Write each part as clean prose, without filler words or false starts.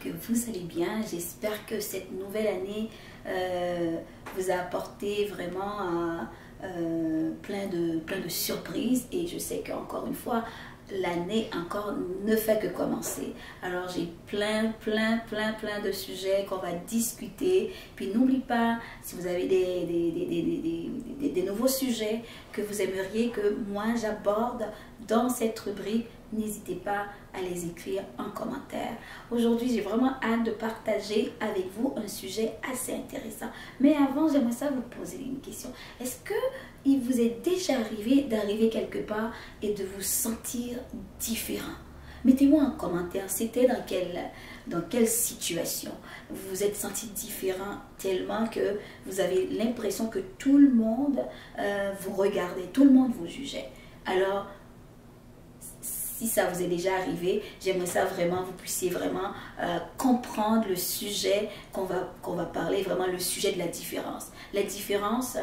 que vous allez bien. J'espère que cette nouvelle année vous a apporté vraiment plein de surprises. Et je sais qu'encore une fois, l'année encore ne fait que commencer. Alors j'ai plein de sujets qu'on va discuter. Puis n'oublie pas, si vous avez des nouveaux sujets que vous aimeriez que moi j'aborde dans cette rubrique, n'hésitez pas à les écrire en commentaire. Aujourd'hui, j'ai vraiment hâte de partager avec vous un sujet assez intéressant. Mais avant, j'aimerais ça vous poser une question. Est-ce que il vous est déjà arrivé d'arriver quelque part et de vous sentir différent? Mettez-moi en commentaire, c'était dans quelle situation vous vous êtes senti différent tellement que vous avez l'impression que tout le monde vous regardait, tout le monde vous jugeait. Alors, si ça vous est déjà arrivé, j'aimerais ça vraiment, vous puissiez vraiment comprendre le sujet qu'on va parler, vraiment le sujet de la différence. La différence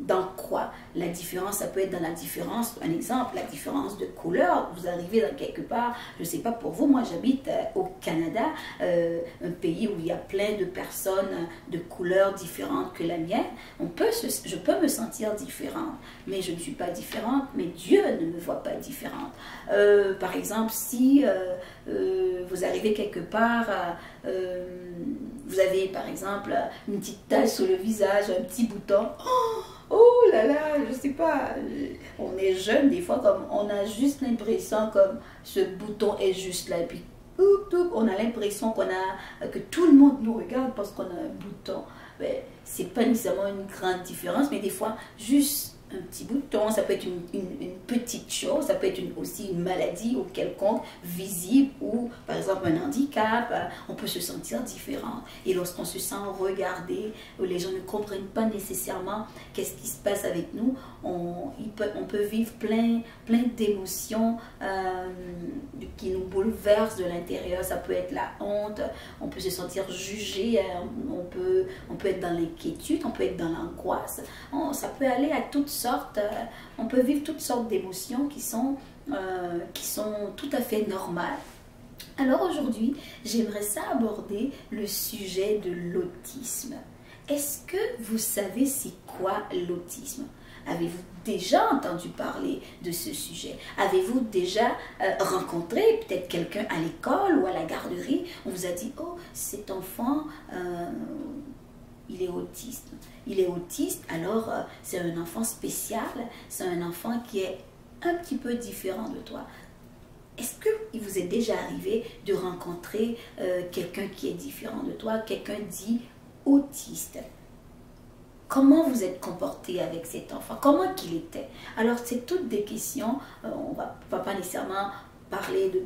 dans quoi? La différence, ça peut être dans la différence, un exemple, la différence de couleur. Vous arrivez dans quelque part, je ne sais pas pour vous, moi j'habite au Canada, un pays où il y a plein de personnes de couleurs différentes que la mienne. Je peux me sentir différente, mais je ne suis pas différente, mais Dieu ne me voit pas différente. Par exemple, si vous arrivez quelque part, vous avez par exemple une petite tache sur le visage, un petit bouton. Oh là là, je sais pas, on est jeune des fois, comme on a juste l'impression comme ce bouton est juste là, et puis on a l'impression que tout le monde nous regarde parce qu'on a un bouton. Mais c'est pas nécessairement une grande différence, mais des fois juste un petit bouton, ça peut être une petite chose, ça peut être aussi une maladie ou quelconque visible, ou par exemple un handicap, on peut se sentir différent. Et lorsqu'on se sent regardé, où les gens ne comprennent pas nécessairement qu'est-ce qui se passe avec nous, on peut vivre plein d'émotions qui nous bouleversent de l'intérieur. Ça peut être la honte, on peut se sentir jugé, on peut être dans l'inquiétude, on peut être dans l'angoisse, ça peut aller à toutes sortes, on peut vivre toutes sortes d'émotions qui sont tout à fait normales. Alors aujourd'hui, j'aimerais ça aborder le sujet de l'autisme. Est-ce que vous savez c'est quoi l'autisme? Avez-vous déjà entendu parler de ce sujet? Avez-vous déjà rencontré peut-être quelqu'un à l'école ou à la garderie? On vous a dit, oh, cet enfant, il est autiste. Il est autiste, alors c'est un enfant spécial, c'est un enfant qui est un petit peu différent de toi. Est-ce qu'il vous est déjà arrivé de rencontrer quelqu'un qui est différent de toi, quelqu'un dit autiste? Comment vous êtes comporté avec cet enfant? Comment qu'il était? Alors, c'est toutes des questions, on ne va pas nécessairement parler de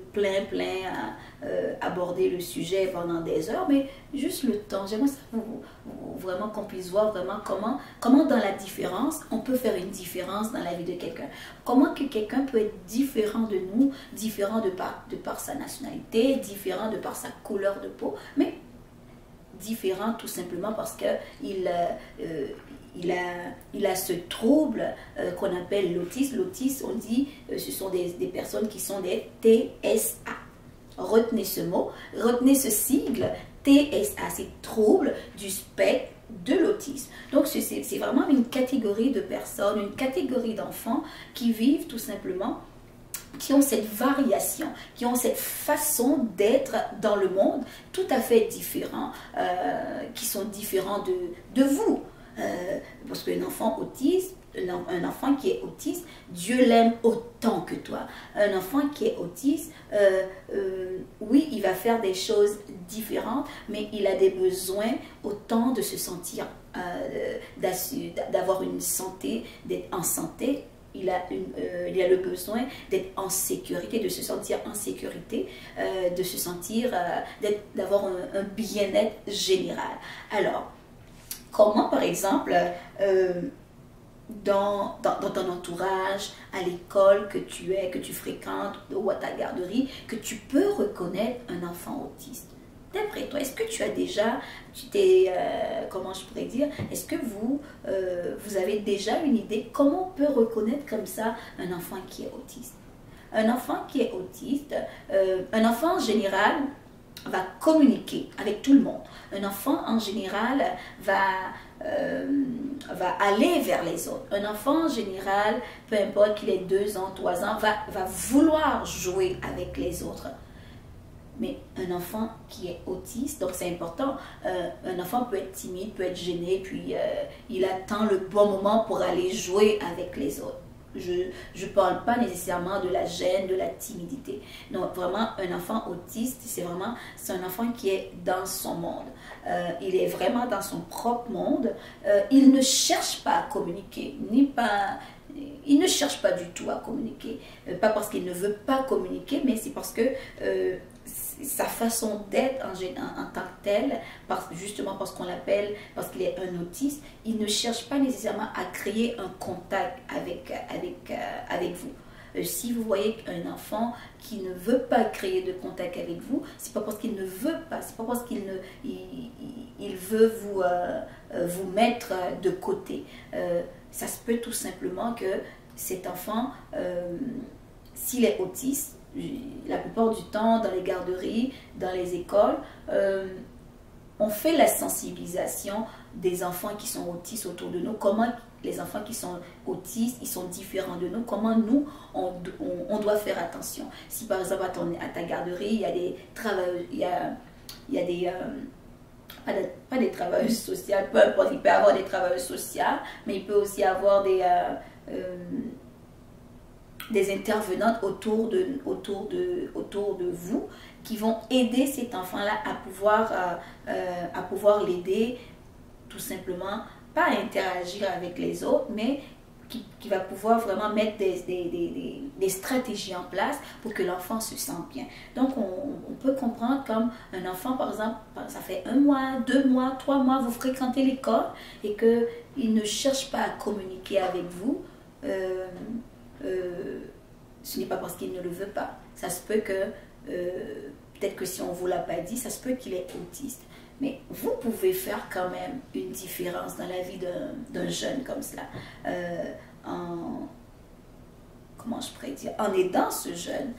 aborder le sujet pendant des heures, mais juste le temps. J'aimerais vraiment qu'on puisse voir vraiment comment dans la différence, on peut faire une différence dans la vie de quelqu'un. Comment que quelqu'un peut être différent de nous, différent de par sa nationalité, différent de par sa couleur de peau, mais différent tout simplement parce que il a ce trouble qu'on appelle l'autisme. L'autisme, on dit, ce sont des personnes qui sont des TSA. Retenez ce mot, retenez ce sigle, TSA, c'est trouble du spectre de l'autisme. Donc c'est vraiment une catégorie de personnes, une catégorie d'enfants qui vivent tout simplement, qui ont cette variation, qui ont cette façon d'être dans le monde tout à fait différent, qui sont différents de vous. Parce qu'un enfant autiste, un enfant qui est autiste, Dieu l'aime autant que toi. Un enfant qui est autiste, oui, il va faire des choses différentes, mais il a des besoins autant de se sentir, d'avoir une santé, d'être en santé. Il a le besoin d'être en sécurité, de se sentir en sécurité, de se sentir, d'avoir un bien-être général. Alors, comment par exemple, dans ton entourage, à l'école que tu fréquentes ou à ta garderie, que tu peux reconnaître un enfant autiste? D'après toi, est-ce que tu as déjà, comment je pourrais dire, est-ce que vous avez déjà une idée comment on peut reconnaître comme ça un enfant qui est autiste? Un enfant qui est autiste, un enfant en général, va communiquer avec tout le monde. Un enfant, en général, va aller vers les autres. Un enfant, en général, peu importe qu'il ait 2 ans, 3 ans, va vouloir jouer avec les autres. Mais un enfant qui est autiste, donc c'est important, un enfant peut être timide, peut être gêné, puis il attend le bon moment pour aller jouer avec les autres. Je ne parle pas nécessairement de la gêne, de la timidité. Non, vraiment, un enfant autiste, c'est un enfant qui est dans son monde. Il est vraiment dans son propre monde. Il ne cherche pas à communiquer, il ne cherche pas du tout à communiquer. Pas parce qu'il ne veut pas communiquer, mais c'est parce que sa façon d'être en tant que tel, justement parce qu'on l'appelle, parce qu'il est un autiste, il ne cherche pas nécessairement à créer un contact avec vous. Si vous voyez un enfant qui ne veut pas créer de contact avec vous, c'est pas parce qu'il ne veut pas, c'est pas parce il veut vous mettre de côté. Ça se peut tout simplement que cet enfant, s'il est autiste, la plupart du temps dans les garderies, dans les écoles, on fait la sensibilisation des enfants qui sont autistes autour de nous. Comment les enfants qui sont autistes, ils sont différents de nous. Comment nous, on doit faire attention. Si par exemple à ta garderie, il y a des travailleurs, il y a des... pas des travailleuses sociales, peu importe, il peut y avoir des travailleuses sociales, mais il peut aussi avoir des intervenantes autour de vous qui vont aider cet enfant-là à pouvoir l'aider tout simplement, pas à interagir avec les autres, mais qui va pouvoir vraiment mettre des stratégies en place pour que l'enfant se sente bien. Donc, on peut comprendre comme un enfant, par exemple, ça fait 1 mois, 2 mois, 3 mois, vous fréquentez l'école et qu'il ne cherche pas à communiquer avec vous. Ce n'est pas parce qu'il ne le veut pas. Ça se peut que, peut-être que si on ne vous l'a pas dit, ça se peut qu'il est autiste. Mais vous pouvez faire quand même une différence dans la vie d'un jeune comme cela. Comment je pourrais dire? En aidant ce jeune.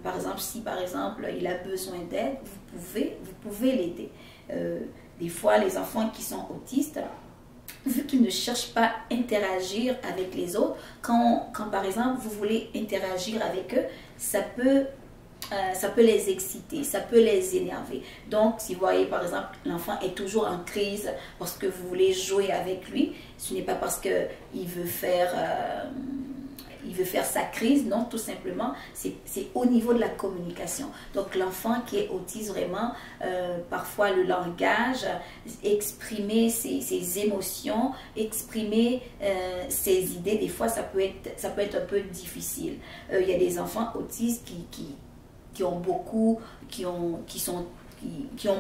Par exemple, si par exemple il a besoin d'aide, vous pouvez l'aider. Des fois, les enfants qui sont autistes, vu qu'ils ne cherchent pas à interagir avec les autres, quand par exemple vous voulez interagir avec eux, ça peut les exciter, ça peut les énerver. Donc, si vous voyez par exemple l'enfant est toujours en crise parce que vous voulez jouer avec lui, ce n'est pas parce qu'il veut faire sa crise, non, tout simplement, c'est au niveau de la communication. Donc, l'enfant qui est autiste, vraiment, parfois le langage, exprimer ses émotions, exprimer ses idées, des fois, ça peut être un peu difficile. Il y a des enfants autistes qui ont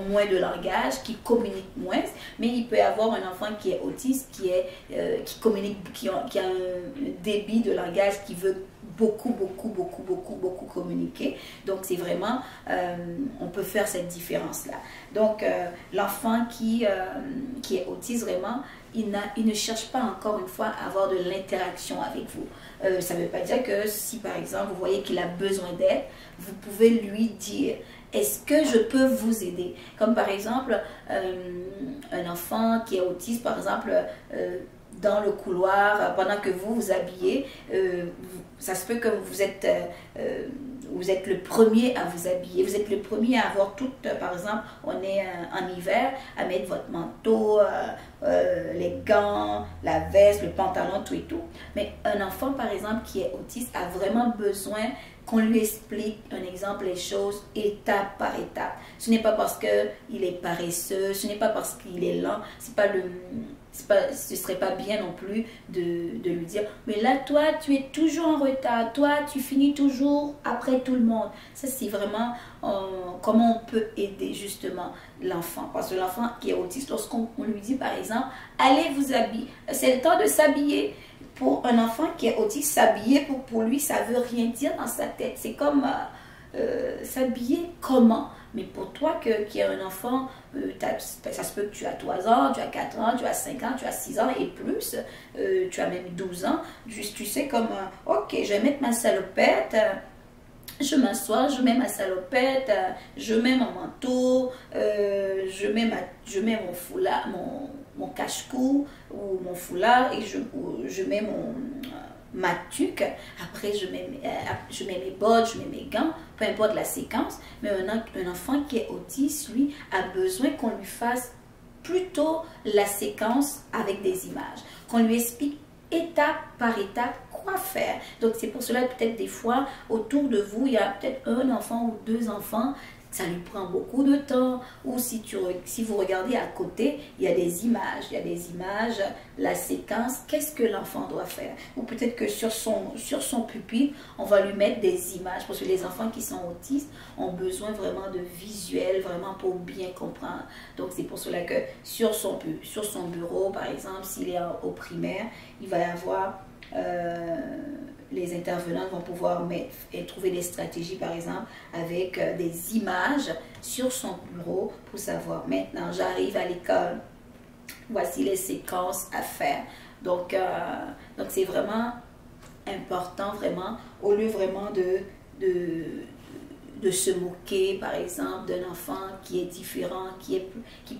moins de langage, qui communiquent moins, mais il peut y avoir un enfant qui est autiste, qui communique, qui a un débit de langage qui veut beaucoup communiquer. Donc c'est vraiment, on peut faire cette différence-là. Donc l'enfant qui est autiste, vraiment, il ne cherche pas encore une fois à avoir de l'interaction avec vous. Ça ne veut pas dire que si par exemple vous voyez qu'il a besoin d'aide, vous pouvez lui dire: est-ce que je peux vous aider? Comme par exemple, un enfant qui est autiste, par exemple, dans le couloir, pendant que vous vous habillez, ça se peut que vous êtes le premier à vous habiller, vous êtes le premier à avoir tout, par exemple, on est en hiver, à mettre votre manteau, les gants, la veste, le pantalon, tout et tout. Mais un enfant, par exemple, qui est autiste, a vraiment besoin qu'on lui explique, un exemple, les choses étape par étape. Ce n'est pas parce qu'il est paresseux, ce n'est pas parce qu'il est lent, ce serait pas bien non plus de lui dire: mais là, toi, tu es toujours en retard, toi, tu finis toujours après tout le monde. Ça, c'est vraiment comment on peut aider justement l'enfant. Parce que l'enfant qui est autiste, lorsqu'on lui dit, par exemple, allez vous habiller, c'est le temps de s'habiller. Pour un enfant qui est autiste, s'habiller, pour lui, ça ne veut rien dire dans sa tête. C'est comme s'habiller comment? Mais pour toi qui es un enfant, ça se peut que tu as 3 ans, tu as 4 ans, tu as 5 ans, tu as 6 ans et plus, tu as même 12 ans. Juste, tu sais comme, ok, je vais mettre ma salopette, je m'assois, je mets ma salopette, je mets mon manteau, je mets mon foulard, mon cache-cou ou mon foulard et je mets ma tuque. Après, je mets mes bottes, je mets mes gants, peu importe la séquence. Mais un enfant qui est autiste, lui, a besoin qu'on lui fasse plutôt la séquence avec des images, qu'on lui explique étape par étape quoi faire. Donc c'est pour cela peut-être des fois autour de vous il y a peut-être un enfant ou deux enfants, ça lui prend beaucoup de temps. Ou si vous regardez à côté, il y a des images, la séquence, qu'est-ce que l'enfant doit faire. Ou peut-être que sur son pupitre, on va lui mettre des images, parce que les enfants qui sont autistes ont besoin vraiment de visuels, vraiment pour bien comprendre. Donc c'est pour cela que sur son bureau, par exemple, s'il est au primaire, il va y avoir... les intervenants vont pouvoir trouver des stratégies, par exemple, avec des images sur son bureau pour savoir, maintenant, j'arrive à l'école, voici les séquences à faire. Donc c'est vraiment important, vraiment, au lieu vraiment de se moquer, par exemple, d'un enfant qui est différent, qui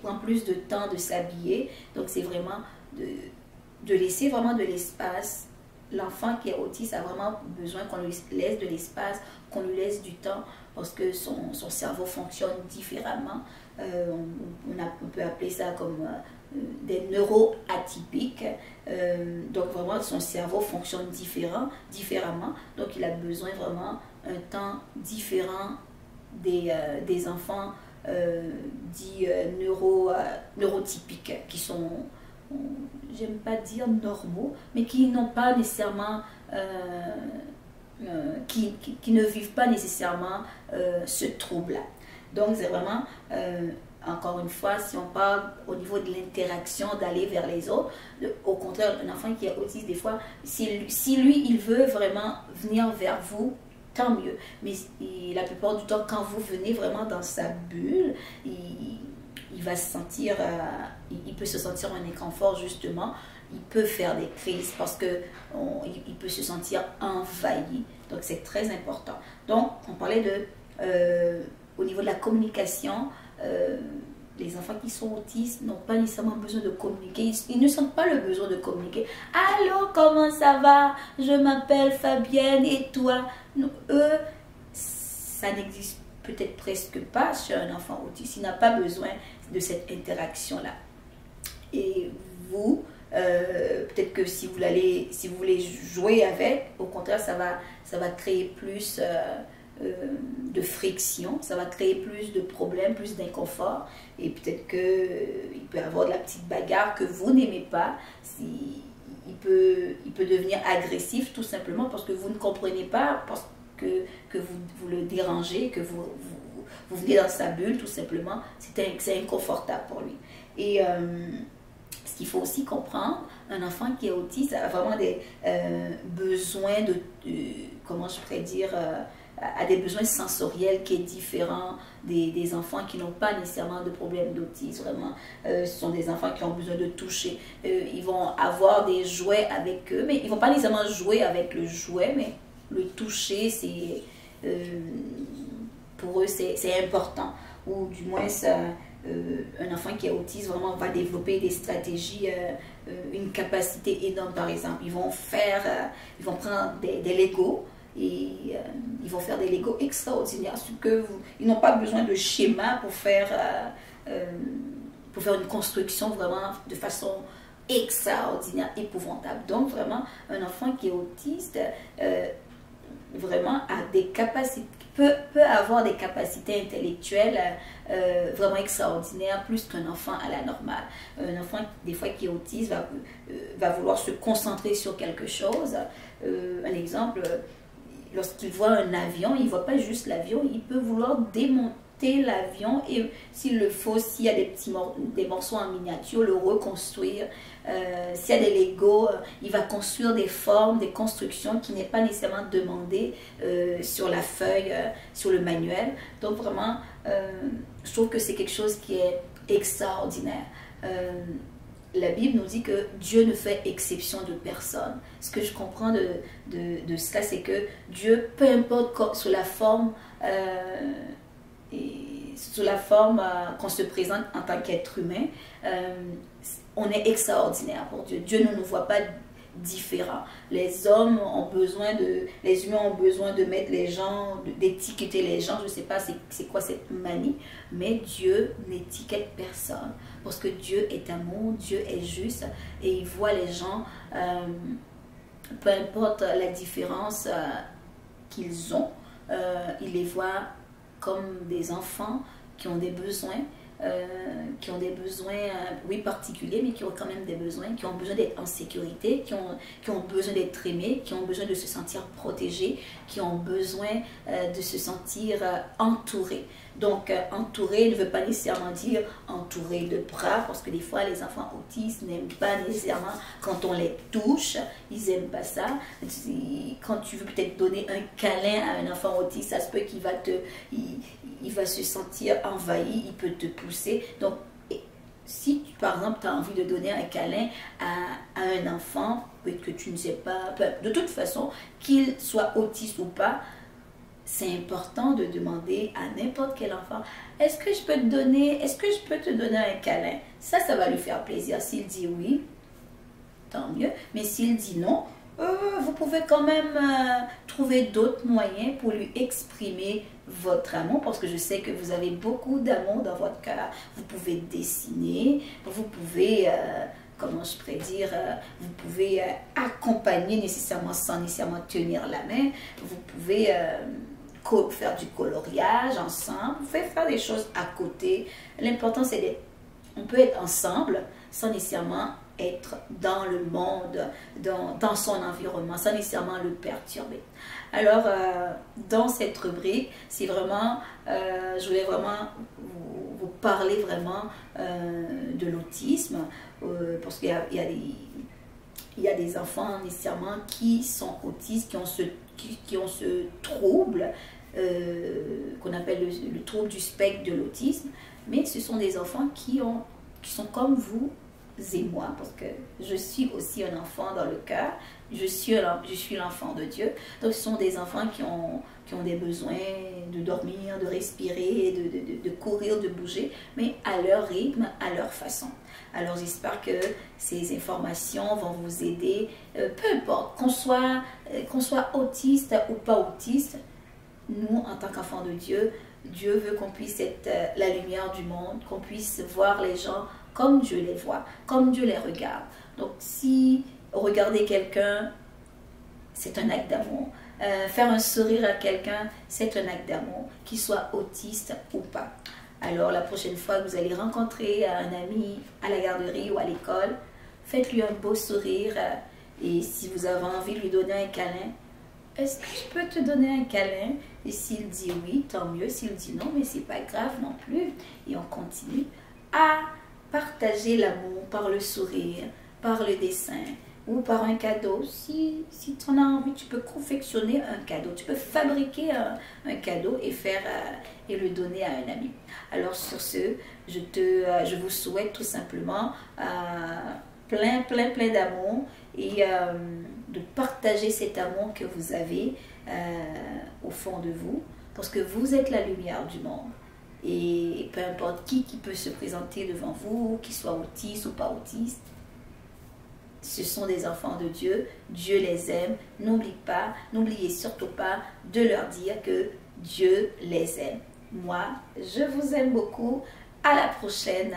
prend plus de temps de s'habiller. Donc c'est vraiment de laisser vraiment de l'espace. L'enfant qui est autiste a vraiment besoin qu'on lui laisse de l'espace, qu'on lui laisse du temps, parce que son cerveau fonctionne différemment. On peut appeler ça comme des neuroatypiques. Donc vraiment, son cerveau fonctionne différemment. Donc il a besoin vraiment un temps différent des enfants dits neurotypiques, qui sont... j'aime pas dire normaux, mais qui n'ont pas nécessairement, qui ne vivent pas nécessairement ce trouble-là. Donc c'est vraiment, encore une fois, si on parle au niveau de l'interaction, d'aller vers les autres, au contraire, un enfant qui est autiste, des fois, si lui, il veut vraiment venir vers vous, tant mieux. Mais la plupart du temps, quand vous venez vraiment dans sa bulle, il va se sentir, il peut se sentir un inconfort justement, il peut faire des crises parce que il peut se sentir envahi. Donc c'est très important. Donc on parlait au niveau de la communication, les enfants qui sont autistes n'ont pas nécessairement besoin de communiquer, ils ne sentent pas le besoin de communiquer. Allô, comment ça va? Je m'appelle Fabienne et toi? Non, eux, ça n'existe peut-être presque pas chez un enfant autiste. Il n'a pas besoin de cette interaction-là. Et vous, peut-être que si vous voulez jouer avec, au contraire, ça va créer plus de friction, ça va créer plus de problèmes, plus d'inconfort. Et peut-être qu'il peut y avoir de la petite bagarre que vous n'aimez pas. Il peut devenir agressif tout simplement parce que vous ne comprenez pas, parce que vous le dérangez, que vous venez dans sa bulle tout simplement, c'est inconfortable pour lui. Et ce qu'il faut aussi comprendre, un enfant qui est autiste a vraiment des besoins comment je pourrais dire, a des besoins sensoriels qui est différent des enfants qui n'ont pas nécessairement de problème d'autisme. Vraiment, ce sont des enfants qui ont besoin de toucher. Ils vont avoir des jouets avec eux, mais ils ne vont pas nécessairement jouer avec le jouet, mais le toucher, pour eux, c'est important. Ou du moins, un enfant qui est autiste vraiment va développer des stratégies, une capacité énorme, par exemple. Ils vont prendre des Legos et ils vont faire des Legos extraordinaires. Ils n'ont pas besoin de schéma pour faire une construction vraiment de façon extraordinaire, épouvantable. Donc vraiment, un enfant qui est autiste vraiment a des capacités, peut avoir des capacités intellectuelles vraiment extraordinaires, plus qu'un enfant à la normale. Un enfant, des fois, qui est autiste, va vouloir se concentrer sur quelque chose. Un exemple, lorsqu'il voit un avion, il ne voit pas juste l'avion, il peut vouloir démonter l'avion et s'il le faut, s'il y a des morceaux en miniature, le reconstruire. S'il y a des Legos, il va construire des formes, des constructions qui n'est pas nécessairement demandées sur la feuille, sur le manuel. Donc vraiment, je trouve que c'est quelque chose qui est extraordinaire. la Bible nous dit que Dieu ne fait exception de personne. Ce que je comprends de cela, c'est que Dieu, peu importe sous la forme, qu'on se présente en tant qu'être humain, on est extraordinaire pour Dieu. Dieu ne nous voit pas différents. Les humains ont besoin de mettre les gens, d'étiqueter les gens. Je ne sais pas c'est quoi cette manie, mais Dieu n'étiquette personne. Parce que Dieu est amour, Dieu est juste et il voit les gens, peu importe la différence qu'ils ont, il les voit comme des enfants qui ont des besoins, oui, particuliers, mais qui ont quand même des besoins, qui ont besoin d'être en sécurité, qui ont besoin d'être aimés, qui ont besoin de se sentir protégés, qui ont besoin de se sentir entourés. Donc, entouré ne veut pas nécessairement dire entouré de bras, parce que des fois, les enfants autistes n'aiment pas nécessairement quand on les touche, ils n'aiment pas ça. Quand tu veux peut-être donner un câlin à un enfant autiste, ça se peut qu'il va il va se sentir envahi, il peut te pousser. Donc, si par exemple tu as envie de donner un câlin à un enfant, que tu ne sais pas, de toute façon, qu'il soit autiste ou pas, c'est important de demander à n'importe quel enfant, est-ce que je peux te donner un câlin? Ça va lui faire plaisir. S'il dit oui, tant mieux. Mais s'il dit non, vous pouvez quand même trouver d'autres moyens pour lui exprimer votre amour, parce que je sais que vous avez beaucoup d'amour dans votre cœur. Vous pouvez dessiner, vous pouvez, comment je pourrais dire, vous pouvez accompagner nécessairement sans nécessairement tenir la main. Vous pouvez faire du coloriage ensemble, vous pouvez faire des choses à côté. L'important, c'est d'être, on peut être ensemble sans nécessairement être dans le monde, dans son environnement, sans nécessairement le perturber. Alors, dans cette rubrique, c'est vraiment, je voulais vraiment vous parler vraiment de l'autisme, parce qu'il y a des enfants nécessairement qui sont autistes, qui ont ce trouble qu'on appelle le trouble du spectre de l'autisme, mais ce sont des enfants qui sont comme vous et moi, parce que je suis aussi un enfant dans le cœur, je suis l'enfant de Dieu. Donc ce sont des enfants qui ont des besoins de dormir, de respirer, de courir, de bouger, mais à leur rythme, à leur façon. Alors j'espère que ces informations vont vous aider, peu importe, qu'on soit autiste ou pas autiste. Nous, en tant qu'enfants de Dieu, Dieu veut qu'on puisse être la lumière du monde, qu'on puisse voir les gens comme Dieu les voit, comme Dieu les regarde. Donc, si regarder quelqu'un, c'est un acte d'amour. Faire un sourire à quelqu'un, c'est un acte d'amour, qu'il soit autiste ou pas. Alors, la prochaine fois que vous allez rencontrer un ami à la garderie ou à l'école, faites-lui un beau sourire. Et si vous avez envie de lui donner un câlin, est-ce que je peux te donner un câlin? Et s'il dit oui, tant mieux. S'il dit non, mais c'est pas grave non plus. Et on continue à partager l'amour par le sourire, par le dessin ou par un cadeau. Si tu en as envie, tu peux confectionner un cadeau. Tu peux fabriquer un cadeau et le donner à un ami. Alors sur ce, je vous souhaite tout simplement plein d'amour et de partager cet amour que vous avez au fond de vous, parce que vous êtes la lumière du monde. Et peu importe qui peut se présenter devant vous, qu'il soit autiste ou pas autiste, ce sont des enfants de Dieu, Dieu les aime. N'oubliez surtout pas de leur dire que Dieu les aime. Moi, je vous aime beaucoup. À la prochaine.